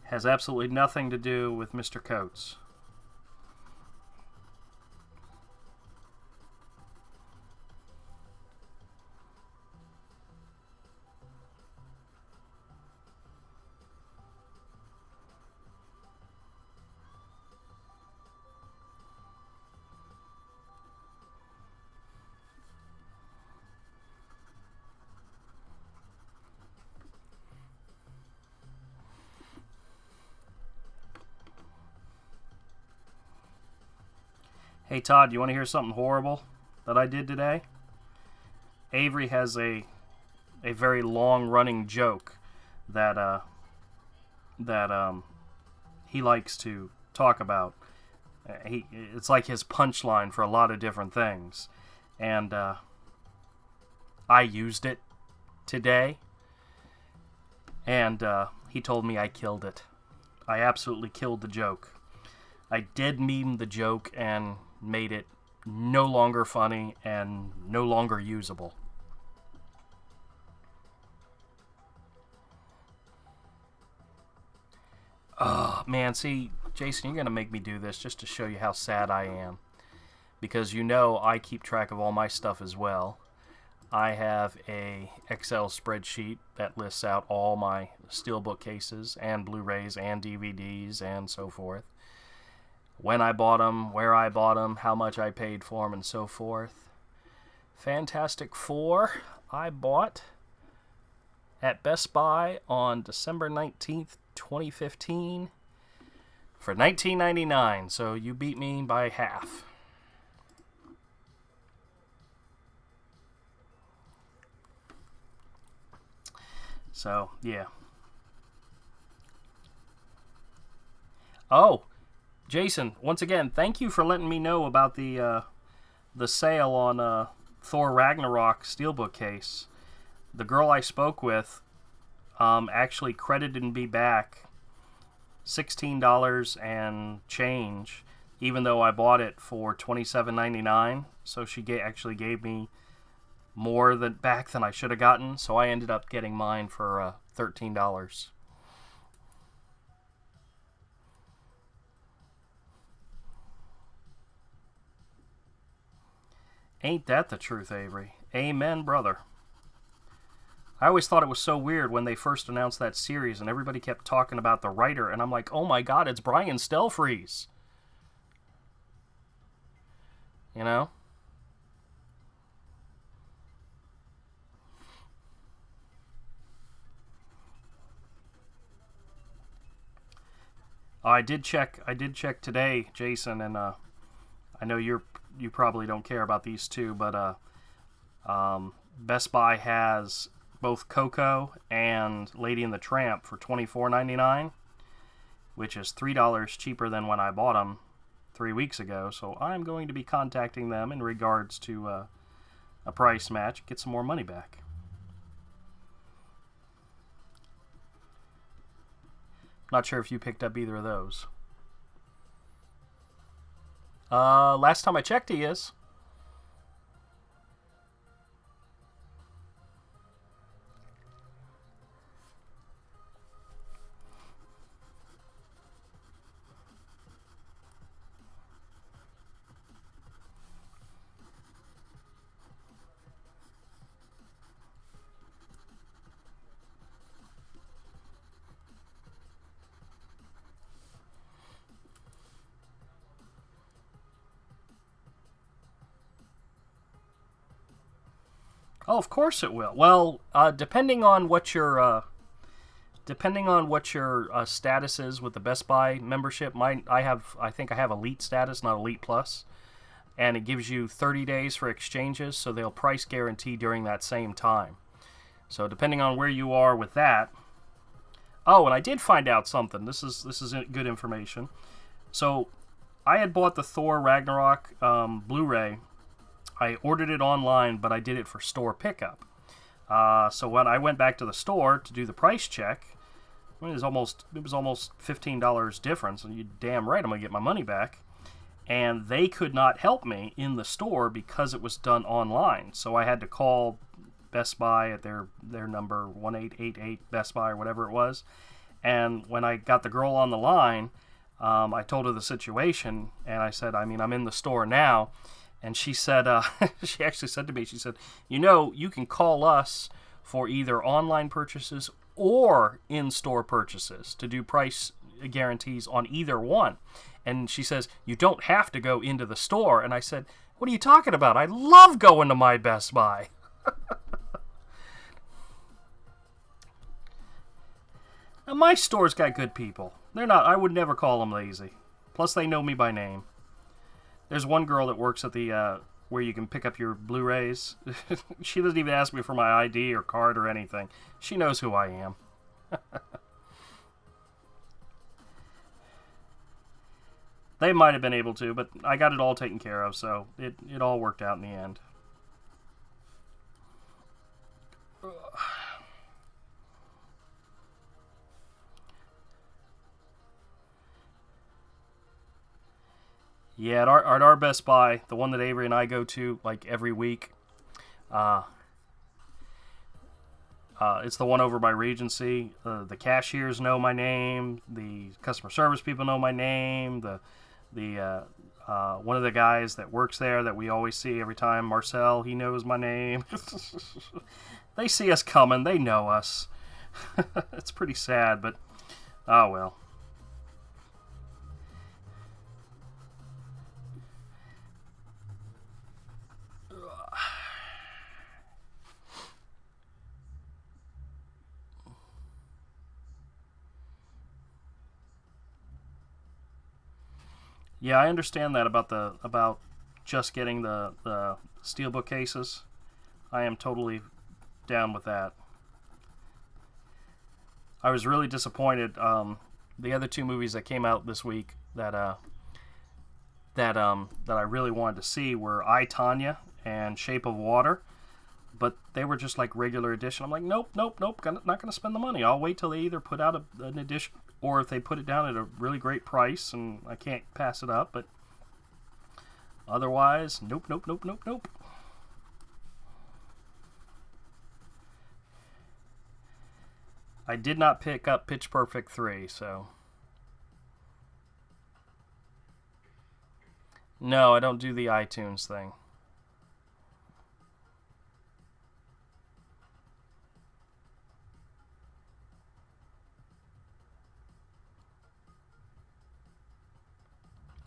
Has absolutely nothing to do with Mr. Coates. Hey Todd, you want to hear something horrible that I did today? Avery has a very long-running joke that he likes to talk about. It's like his punchline for a lot of different things, and I used it today, and he told me I killed it. I absolutely killed the joke. I did meme the joke and made it no longer funny and no longer usable. Oh, man, see, Jason, you're going to make me do this just to show you how sad I am. Because you know I keep track of all my stuff as well. I have a Excel spreadsheet that lists out all my steelbook cases and Blu-rays and DVDs and so forth. When I bought them, where I bought them, how much I paid for them, and so forth. Fantastic Four, I bought at Best Buy on December 19th, 2015 for $19.99, so you beat me by half. So, yeah. Oh, Jason, once again, thank you for letting me know about the sale on Thor Ragnarok Steelbook case. The girl I spoke with actually credited me back $16 and change, even though I bought it for $27.99. So she actually gave me more back than I should have gotten. So I ended up getting mine for $13. Ain't that the truth, Avery? Amen, brother. I always thought it was so weird when they first announced that series and everybody kept talking about the writer, and I'm like, oh my god, it's Brian Stelfreeze. You know? I did check today, Jason, and I know you probably don't care about these two, but Best Buy has both Coco and Lady and the Tramp for $24.99, which is $3 cheaper than when I bought them 3 weeks ago. So I'm going to be contacting them in regards to a price match, get some more money back. Not sure if you picked up either of those. Last time I checked, he is. Oh, of course it will. Well, depending on what your status is with the Best Buy membership, I think I have Elite status, not Elite Plus. and it gives you 30 days for exchanges, so they'll price guarantee during that same time. So depending on where you are with that. Oh, and I did find out something. This is good information. So I had bought the Thor Ragnarok Blu-ray. I ordered it online, but I did it for store pickup. So when I went back to the store to do the price check, it was almost $15 difference, and you damn right I'm gonna get my money back. And they could not help me in the store because it was done online. So I had to call Best Buy at their number 1888 Best Buy or whatever it was. And when I got the girl on the line, I told her the situation, and I said, I'm in the store now. And she said, she actually said to me, she said, you can call us for either online purchases or in-store purchases to do price guarantees on either one. And she says, you don't have to go into the store. And I said, what are you talking about? I love going to my Best Buy. Now, my store's got good people. I would never call them lazy. Plus, they know me by name. There's one girl that works at the, where you can pick up your Blu-rays. She doesn't even ask me for my ID or card or anything. She knows who I am. They might have been able to, but I got it all taken care of, so it all worked out in the end. Yeah, at our Best Buy, the one that Avery and I go to like every week, it's the one over by Regency. The cashiers know my name. The customer service people know my name. The one of the guys that works there that we always see every time, Marcel, he knows my name. They see us coming. They know us. It's pretty sad, but oh well. Yeah, I understand that about just getting the steelbook cases. I am totally down with that. I was really disappointed. The other two movies that came out this week that I really wanted to see were I, Tonya and Shape of Water, but they were just like regular edition. I'm like, nope, not gonna spend the money. I'll wait till they either put out an edition, or if they put it down at a really great price and I can't pass it up. But otherwise, nope. I did not pick up Pitch Perfect 3, so no, I don't do the iTunes thing.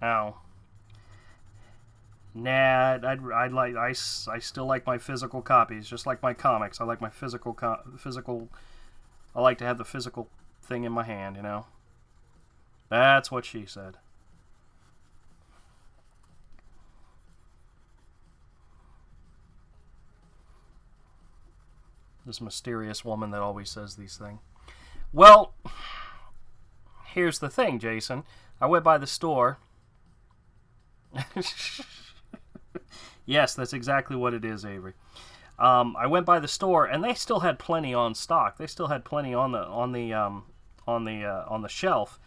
Ow. Nah, I still like my physical copies, just like my comics. I like my physical. I like to have the physical thing in my hand, That's what she said. This mysterious woman that always says these things. Well, here's the thing, Jason. I went by the store. Yes, that's exactly what it is, Avery. I went by the store, and they still had plenty on stock. They still had plenty on the shelf.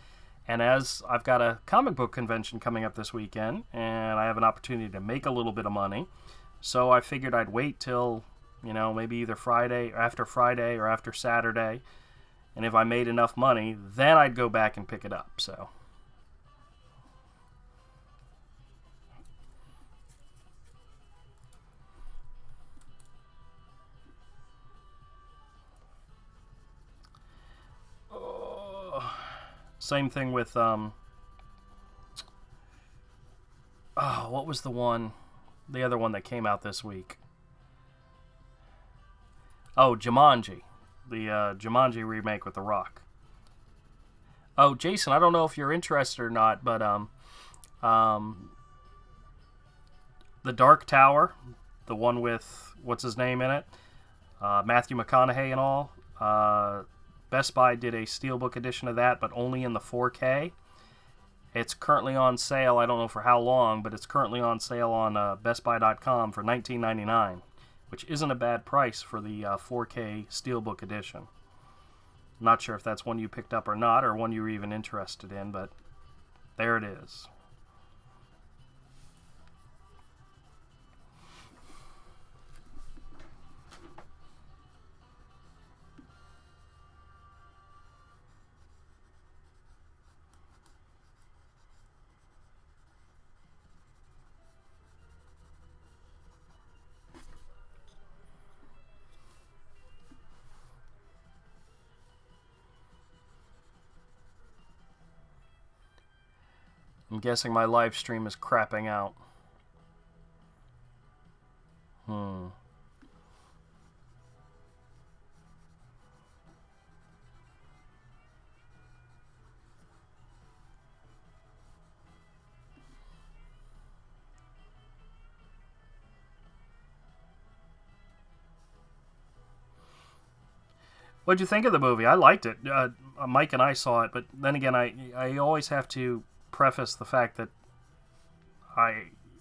And as I've got a comic book convention coming up this weekend, and I have an opportunity to make a little bit of money, so I figured I'd wait till maybe either Friday or after Saturday, and if I made enough money, then I'd go back and pick it up. So. Same thing with what was the other one that came out this week? Oh, Jumanji, the Jumanji remake with The Rock. Oh, Jason, I don't know if you're interested or not, but The Dark Tower, the one with what's his name in it, Matthew McConaughey and all. Best Buy did a steelbook edition of that, but only in the 4K. It's currently on sale. I don't know for how long, but it's currently on sale on BestBuy.com for $19.99, which isn't a bad price for the 4K steelbook edition. Not sure if that's one you picked up or not, or one you were even interested in, but there it is. I'm guessing my live stream is crapping out. What'd you think of the movie? I liked it. Mike and I saw it, but then again, I always have to preface the fact that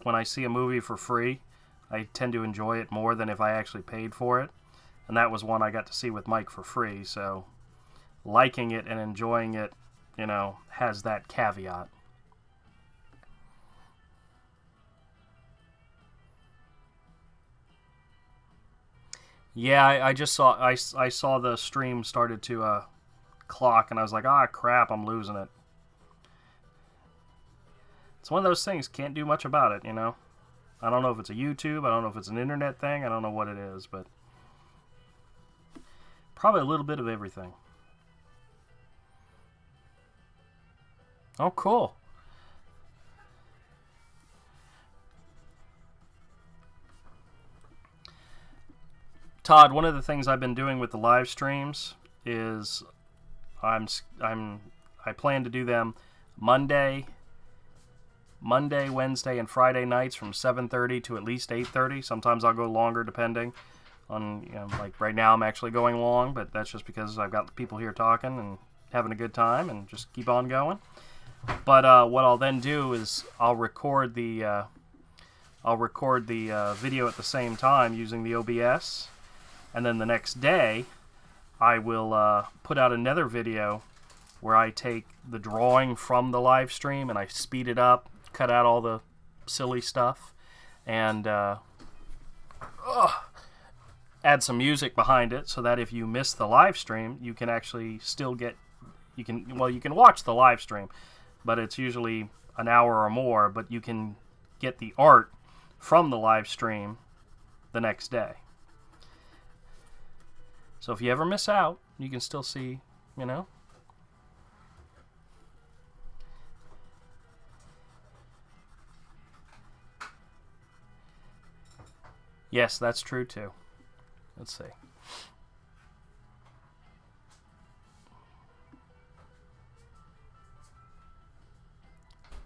when I see a movie for free, I tend to enjoy it more than if I actually paid for it. And that was one I got to see with Mike for free, so liking it and enjoying it, has that caveat. Yeah, I just saw I saw the stream started to clock, and I was like, crap, I'm losing it. It's one of those things, can't do much about it, I don't know if it's a YouTube, I don't know if it's an internet thing, I don't know what it is, but probably a little bit of everything. Oh, cool. Todd, one of the things I've been doing with the live streams is I plan to do them Monday, Wednesday, and Friday nights from 7:30 to at least 8:30. Sometimes I'll go longer depending on, like right now I'm actually going long, but that's just because I've got people here talking and having a good time and just keep on going. But what I'll then do is I'll record the video at the same time using the OBS. And then the next day, I will put out another video where I take the drawing from the live stream and I speed it up, cut out all the silly stuff, and add some music behind it so that if you miss the live stream, you can actually still you can watch the live stream, but it's usually an hour or more, but you can get the art from the live stream the next day. So if you ever miss out, you can still see, Yes, that's true too. Let's see.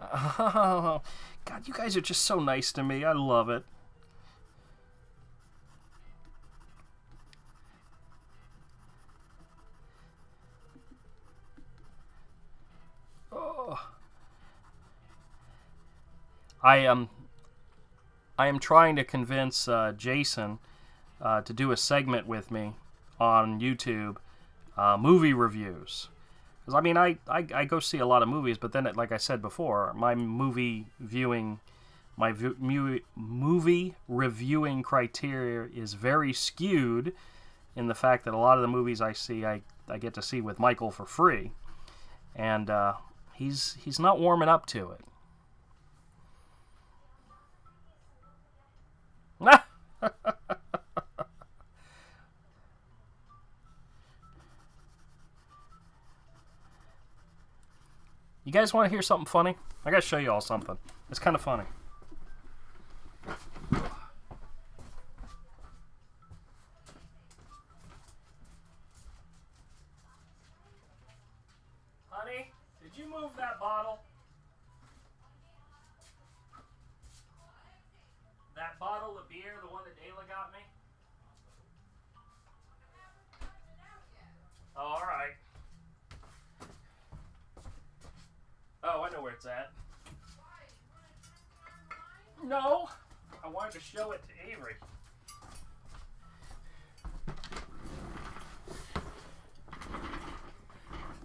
Oh, God, you guys are just so nice to me. I love it. I am trying to convince Jason to do a segment with me on YouTube, movie reviews. Because I go see a lot of movies, but then, like I said before, my movie reviewing criteria is very skewed in the fact that a lot of the movies I see, I get to see with Michael for free, and he's not warming up to it. You guys want to hear something funny? I gotta show you all something. It's kind of funny. Honey, did you move that bottle? No, I wanted to show it to Avery.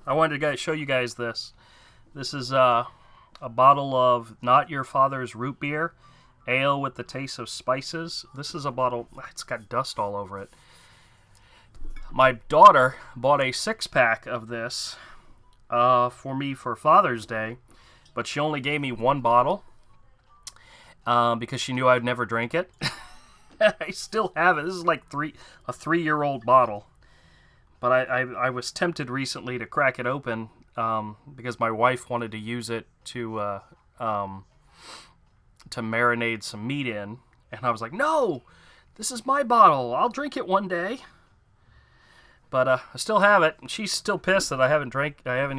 I wanted to show you guys this. This is a bottle of Not Your Father's Root Beer, ale with the taste of spices. This is a bottle, it's got dust all over it. My daughter bought a 6-pack of this for me for Father's Day, but she only gave me one bottle because she knew I'd never drink it. I still have it. This is like a 3-year-old bottle. But I was tempted recently to crack it open because my wife wanted to use it to marinate some meat in. And I was like, no, this is my bottle. I'll drink it one day. But I still have it. And she's still pissed that I haven't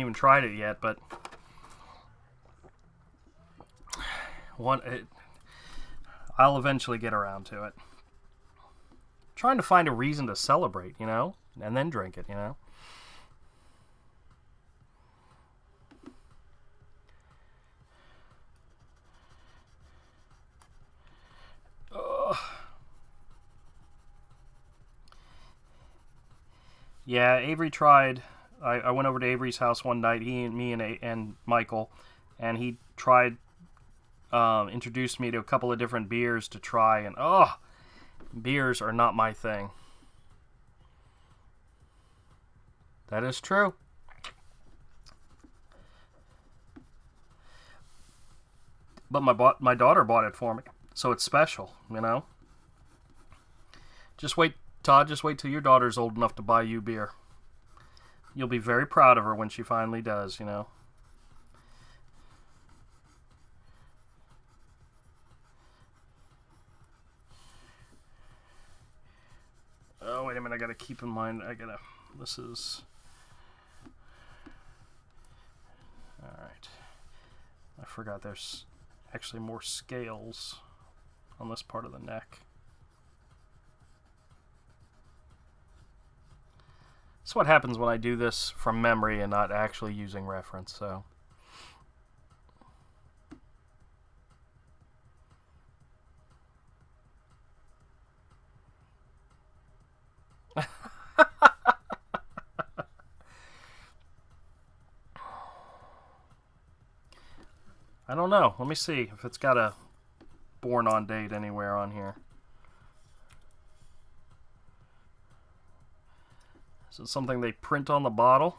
even tried it yet. But I'll eventually get around to it. Trying to find a reason to celebrate, you know, and then drink it, you know. Yeah, Avery tried. I went over to Avery's house one night. He and me and Michael, and he tried. Introduced me to a couple of different beers to try, and beers are not my thing. That is true. But my daughter bought it for me, so it's special, you know. Just wait, Todd. Just wait till your daughter's old enough to buy you beer. You'll be very proud of her when she finally does, you know. Oh, wait a minute. I gotta keep in mind. This is. Alright. I forgot there's actually more scales on this part of the neck. That's what happens when I do this from memory and not actually using reference, so. I don't know. Let me see if it's got a born on date anywhere on here. Is it something they print on the bottle?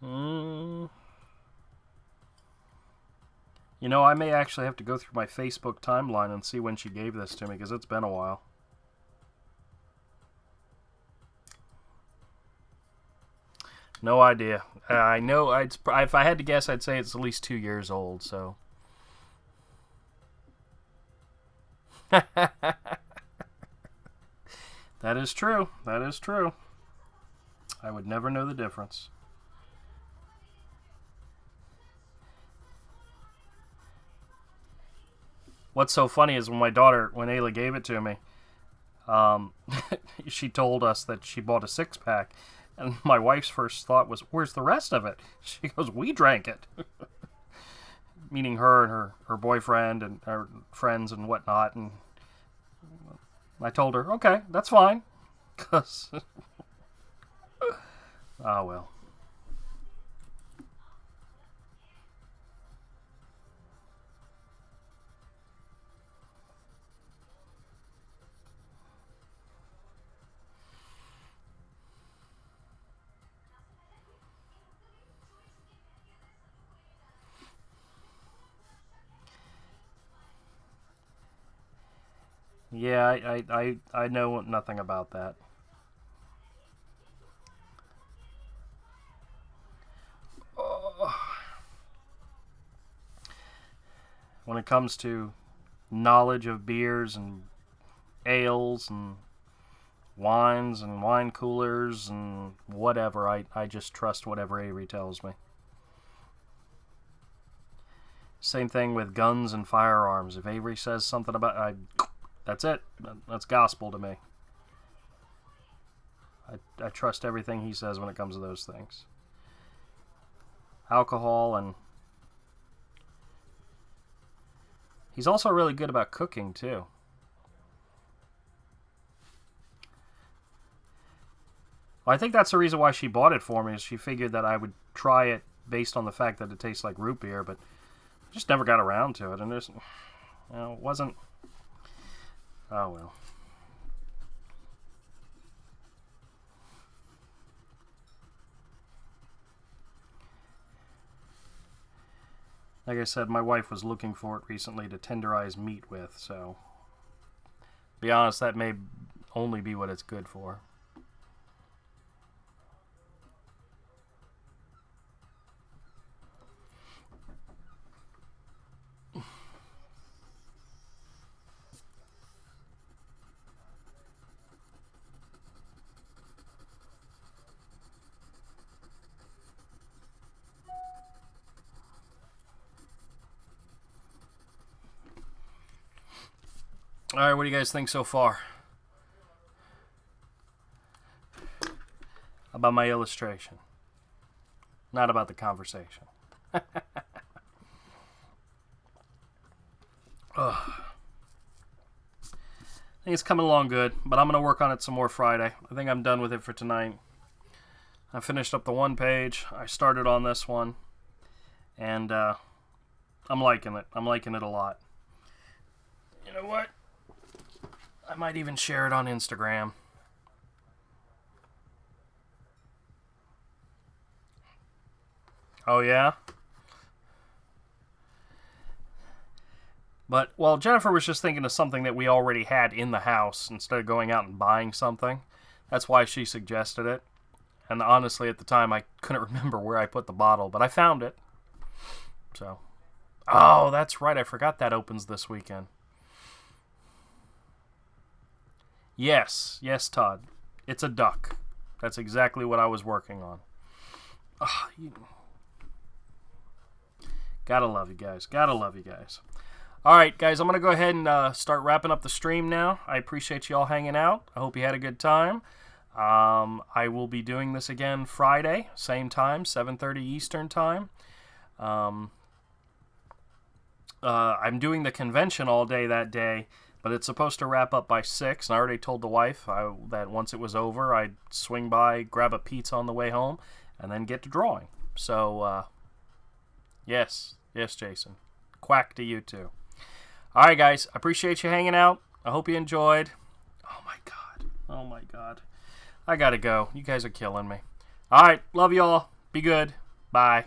You know, I may actually have to go through my Facebook timeline and see when she gave this to me, because it's been a while. No idea. I know if I had to guess, I'd say it's at least 2 years old, so. That is true. That is true. I would never know the difference. What's so funny is when Ayla gave it to me, she told us that she bought a 6-pack. And my wife's first thought was, where's the rest of it? She goes, we drank it. Meaning her and her boyfriend and her friends and whatnot. And I told her, okay, that's fine. Because, oh well. Yeah, I know nothing about that. When it comes to knowledge of beers and ales and wines and wine coolers and whatever, I just trust whatever Avery tells me. Same thing with guns and firearms. If Avery says something about that's it. That's gospel to me. I trust everything he says when it comes to those things. Alcohol and He's also really good about cooking, too. Well, I think that's the reason why she bought it for me, is she figured that I would try it based on the fact that it tastes like root beer, but just never got around to it, and there's, it wasn't, oh well. Like I said, my wife was looking for it recently to tenderize meat with, so be honest, that may only be what it's good for. Alright, what do you guys think so far? About my illustration. Not about the conversation. Ugh. I think it's coming along good, but I'm going to work on it some more Friday. I think I'm done with it for tonight. I finished up the one page. I started on this one. And I'm liking it. I'm liking it a lot. You know what? I might even share it on Instagram. Oh, yeah? But, well, Jennifer was just thinking of something that we already had in the house instead of going out and buying something. That's why she suggested it. And honestly, at the time, I couldn't remember where I put the bottle, but I found it. So. Oh, that's right. I forgot that opens this weekend. Yes, Todd. It's a duck. That's exactly what I was working on. Gotta love you guys. Gotta love you guys. Alright, guys, I'm going to go ahead and start wrapping up the stream now. I appreciate you all hanging out. I hope you had a good time. I will be doing this again Friday, same time, 7:30 Eastern time. I'm doing the convention all day that day. But it's supposed to wrap up by 6, and I already told the wife that once it was over, I'd swing by, grab a pizza on the way home, and then get to drawing. So, yes, Jason. Quack to you, too. All right, guys, I appreciate you hanging out. I hope you enjoyed. Oh, my God. I gotta go. You guys are killing me. All right, love you all. Be good. Bye.